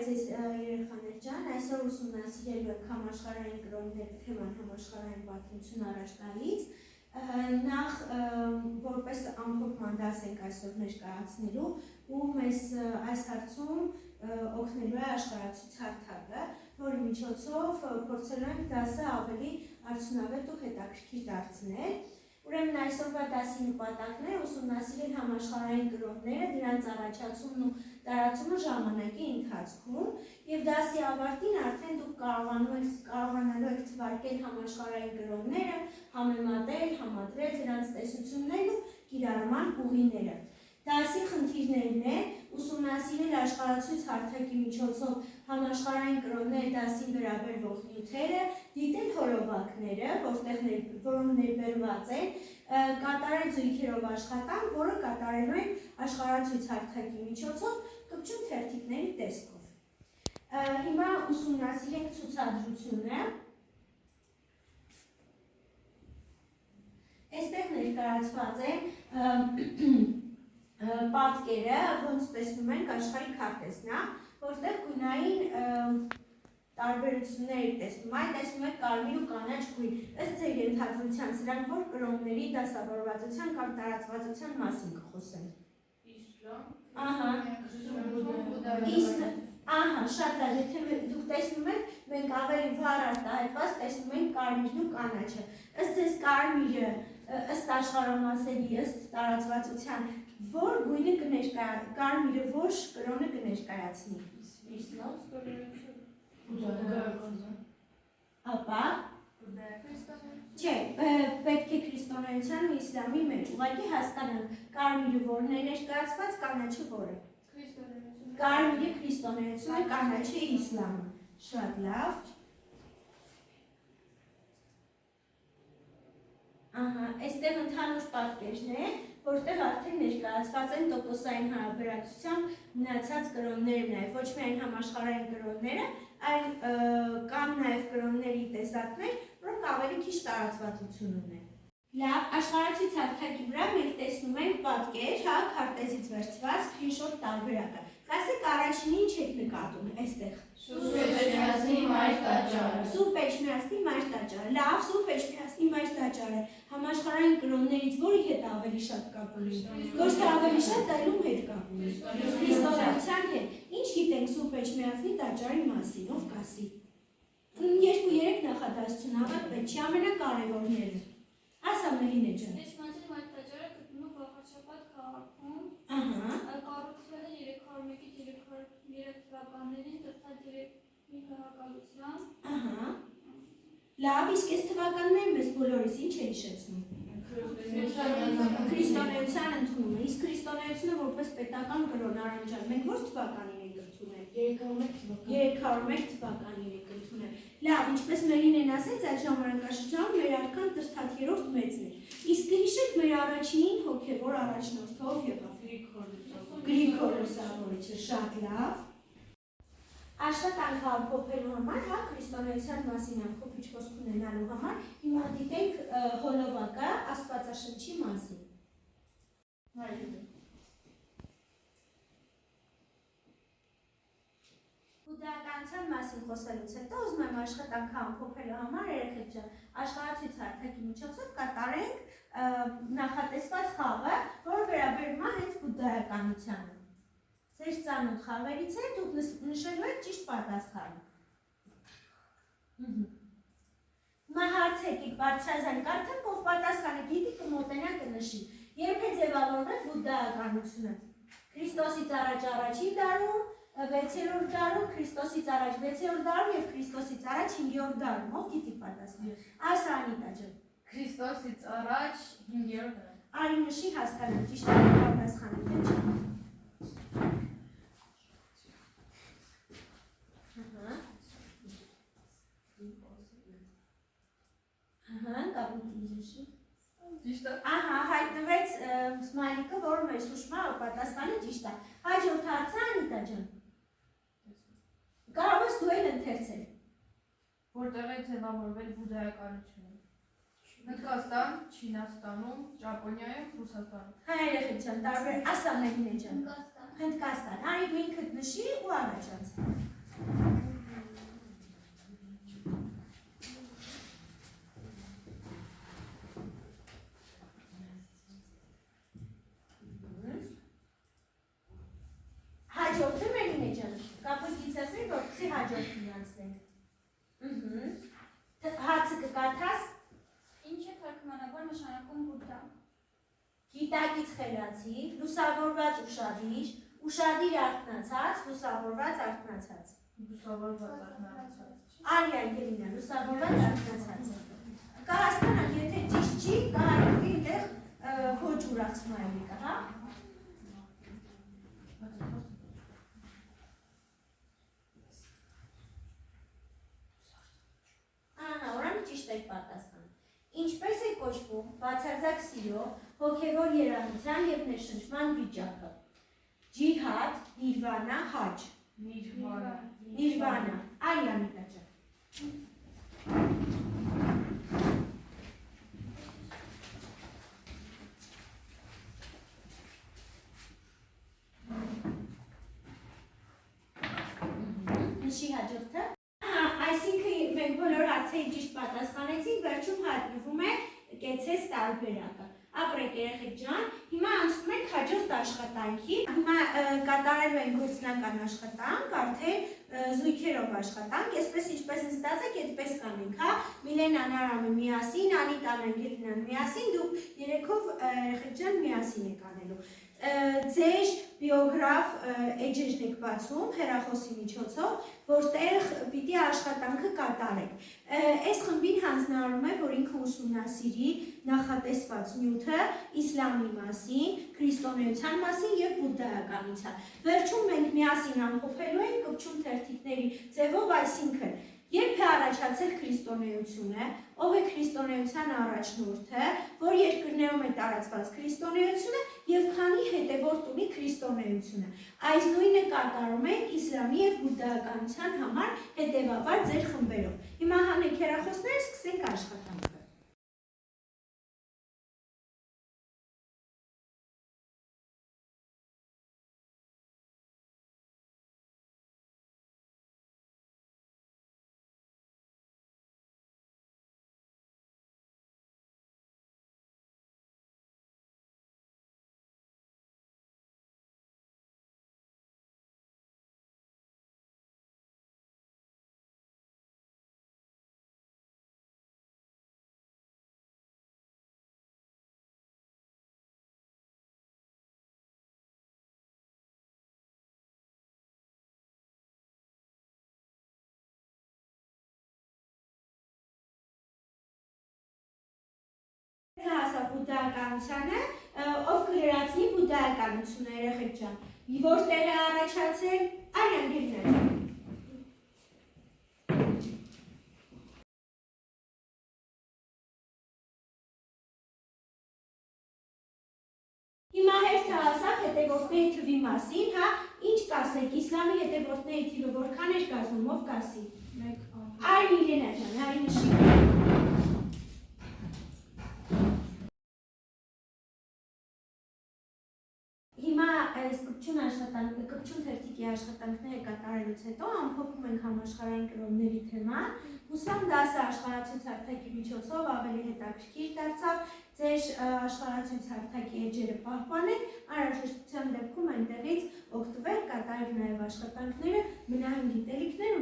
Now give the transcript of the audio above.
ձեզ երեխաներ ջան, այսօր ուսումնասիրելու ենք համաշխարհային կրոնների թեման համաշխարհային պատմություն առաջ տալից։ Նախ որպես ամփոփման դաս ենք այսօր ներկայացնելու ու մեզ այս հարցում օգնելու է աշխարհացույց հարթակը, որի միջոցով փորձելու ենք դասը ավելի արդյունավետ ու հետաքրքիր դարձնել։ Ուրեմն այսօրվա դասի նպատակն է ուսումնասիրել համաշխարհային կրոնները, դրանց առաջացումն ու տարածումը ժամանակի ընթացքում եւ դասի ավարտին արդեն դուք կարողանալու եք թվարկել համաշխարհային կրոնները, համեմատել, համադրել դրանց տեսություններն ու կիրառման ուղիները։ Դասի խնդիրներն են ուսումնասիրել աշխարհացույց հարթակի միջոցով համաշխարհային կրոնների դասին վերաբերող նյութերը, դիտել հորովակները, որոնք ներբերված են, կատարել զույգերով աշխատանք, որը կատարելու են աշխարհացույց հարթակի միջոցով կպչուն թերթիկների տեսքով։ Հիմա ուսումնասիրենք ցուցադրությունը։ Այստեղ ներկայացված են պատկերը, ոնց տեսնում ենք աշխարհի քարտեզն է, որտեղ գույնային տարբերություններ տեսնում, այն տեսնում եք կարմիր ու կանաչ գույն, ըստ ձեր ենթադրության, սրանք որ կրոնների դասավորվածության կամ տարածվածության մասին կխոսեն։ Ահա, շատ լավ, եթե դուք տեսնում եք, մենք ավելի վառ արտահայտված տեսնում ենք կարմիրն ու կանաչը։ Ըստ ձեզ կարմիրը, ըստ աշխարհամասերի, ըստ տարածվածության, որ գույնը կարմիրը որ կրոնը կներկայացնի։ Իսլամ, ապա չէ, պետք է քրիստոնեության ու իսլամի մեջ ուղղակի հասկանանք կարմիրը որն է ներկայացված, կանաչը որը։ Կարմիրը քրիստոնեությունը, կանաչը իսլամը։ Շատ լավ։ Ահա, այստեղ ընդհանուր պատկերն է, որտեղ արդեն ներկայացված են տոկոսային հարաբերակցությամբ մնացած կրոնները նաև, ոչ միայն համաշխարհային կրոնները, այլ կան նաև կրոնների տեսակներ, որոնք ավելի քիչ տարածվածություն ունեն։ Լավ, աշխարհացույց հարթակի վրա մենք տեսնում ենք պատկեր, հա, քարտեզից վերցված screenshot տարբերակը։ Ասեք առաջինը ինչ եք նկատում այստեղ։ Սուրբ Էջմիածնի մայր տաճարը։ Սուրբ Էջմիածնի մայր տաճարը։ Լավ, Սուրբ Էջմիածնի մայր տաճարը համաշխարհային կրոններից որի հետ ավելի շատ կապ ունի։ Ոչ թե ավելի շատ, այլ ում հետ կապ ունի։ Քրիստոնեության հետ։ Ինչ գիտենք Սուրբ Էջմիածնի տաճարի մասին, ով կասի։ 2-3 նախադասություն ավակ պետք չի, ամենակարևորները։ Ասա Մելինե ջան։ Էջմիածնի մայր տաճարը գտնվում է Վաղարշապատ քաղաքում։ Ահա։ Կառուցվել է 301-303 թվականներին Տղտա քաղաքալությամբ։ Ահա։ Լավ, իսկ այս թվականները մեզ բոլորիս ինչ է հիշեցնում։ Քրիստոնեության ընդունումը, իսկ քրիստոնեությունը որպես պետական կրոն Արանջան, մենք ո՞ր թվականին ենք ընդունել։ 301 թվականին ենք ընդունել։ Լավ, ինչպես Մելինեն ասեց, այդ ժամանակաշրջանում մեր արքան Տրթատ 3-րդ մեծն էր։ Իսկ կհիշեք մեր առաջին հոգևոր առաջնորդը ով եղավ։ Գրիգոր Լուսավորիչը, շատ լավ։ Աշխատանքը ամփոփելու համար, հա, քրիստոնեության մասին ամփոփիչ խոսք ունենալու համար, հիմա դիտենք հոլովակը Աստվածաշնչի մասին։ Բուդդայականության մասին խոսելուց հետո ուզում եմ աշխատանքը ամփոփելու համար երեխեք ջան, աշխարհացույց հարթակի միջոցով կատարենք նախատեսված խաղը, որը վերաբերում է հենց բուդդայականությանը։ Ձեր ծանոթ խաղերից է, դուք նշելու եք ճիշտ պատասխանը։ Հիմա հարց եկեք բարձրազան կարդանք, ով պատասխանը գիտի կմոտենա կնշի։ Երբ է ձևավորվել բուդդայականությունը։ Քրիստոսից առաջ առաջին դարում, 6-րդ դարում, Քրիստոսից առաջ 6-րդ դարում եւ Քրիստոսից առաջ 5-րդ դարում, ով գիտի պատասխանը։ Ասա Անիտա ջան։ Քրիստոսից առաջ 5-րդ դար։ Արի նշի հասկանանք ճիշտ պատասխանը մեջ։ Ահա, հայտնվեց Սմայլիկը, որը մեզ հուշում է, պատասխանը ճիշտ է։ Հաջորդ հարցը Անիտա ջան։ Կարող ես դու էլ ընթերցել։ Որտեղ է ձևավորվել բուդդայականությունը։ Հնդկաստան, Չինաստանում, Ճապոնիայում, Ռուսաստանում։ Հա երեխեք ջան, տարբեր ասա Մելինե ջան։ Հնդկաստան։ Արի դու ինքդ նշի ու առաջ անցնի։ հաջորդին անցնենք։ Հարցը կկարդաս։ Ինչ է թարգմանաբար նշանակում Բուդդա։ Գիտակից խելացի, լուսավորված ուշադիր, ուշադիր արթնացած, լուսավորված արթնացած։ Լուսավորված արթնացած։ Արիա Երինա, լուսավորված արթնացած։ Կհասկանան, եթե ճիշտ չի, կհայտնվի այնտեղ ոչ ուրախ սմայլիկը, հա։ Ահա, ուրեմն ճիշտ եք պատասխանում։ Ինչպես է կոչվում բացարձակ սիրո, հոգևոր երախության եւ ներշնչման վիճակը։ Ջիհադ, նիրվանա, հաջ։ Նիրվանա, Արիանի տաճար։ Ինչի հաջորդը։ Այսինքն մենք բոլոր հարցերի ճիշտ պատասխանեցինք, վերջում հայտնվում է կեցես տարբերակը։ Ապրեք երեխեք ջան, հիմա անցնում ենք հաջորդ աշխատանքի։ Հիմա կատարելու ենք գործնական աշխատանք, արդեն զույգերով աշխատանք, այսպես ինչպես նստած եք, այդպես կանենք, հա։ Միլենան Արամը միասին, Անիտան Անգելինան միասին, դուք երեքով երեխեք ջան միասին եք անելու։ Ձեր բիոգրաֆ էջերն եք բացում հեռախոսի միջոցով, որտեղ պիտի աշխատանքը կատարեք։ Այս խմբին հանձնարարում է, որ ինքը ուսումնասիրի նախատեսված նյութը իսլամի մասին, քրիստոնեության մասին եւ բուդդայականության։ Վերջում մենք միասին ամփոփելու ենք կպչուն թերթիկների ձևով, այսինքն երբ է առաջացել քրիստոնեությունը, ով է քրիստոնեության առաջնորդը, որ երկրներում է տարածված քրիստոնեությունը եւ քանի հետևորդ ունի քրիստոնեությունը։ Այս նույնը կատարում ենք իսլամի եւ բուդդայականության համար հետեւաբար ձեր խմբերով։ Հիմա հանեք հեռախոսները, սկսենք աշխատանքը։ Հասա բուդդայականությանը, ով կլրացնի բուդդայականությունը, երեխեք ջան, որտեղ է առաջացել, Արիան Գերինա ջան։ Հիմա հերթը հասավ հետևորդների թվի մասին, հա, ինչ կասեք, իսլամի հետևորդների թիվը որքան էր կազմում, ով կասի։ Արի Միլենա ջան, արի նշի։ Հիմա այս կպչուն թերթիկի աշխատանքները կատարելուց հետո ամփոփում ենք համաշխարհային կրոնների թեման։ Հուսամ դասը աշխարհացույց-հարթակի միջոցով ավելի հետաքրքիր դարձավ, ձեր աշխարհացույց-հարթակի էջերը պահպանեք, անհրաժեշտության դեպքում այնտեղից օգտվեք, կատարեք նաև աշխատանքները, բնային գիտելիքներ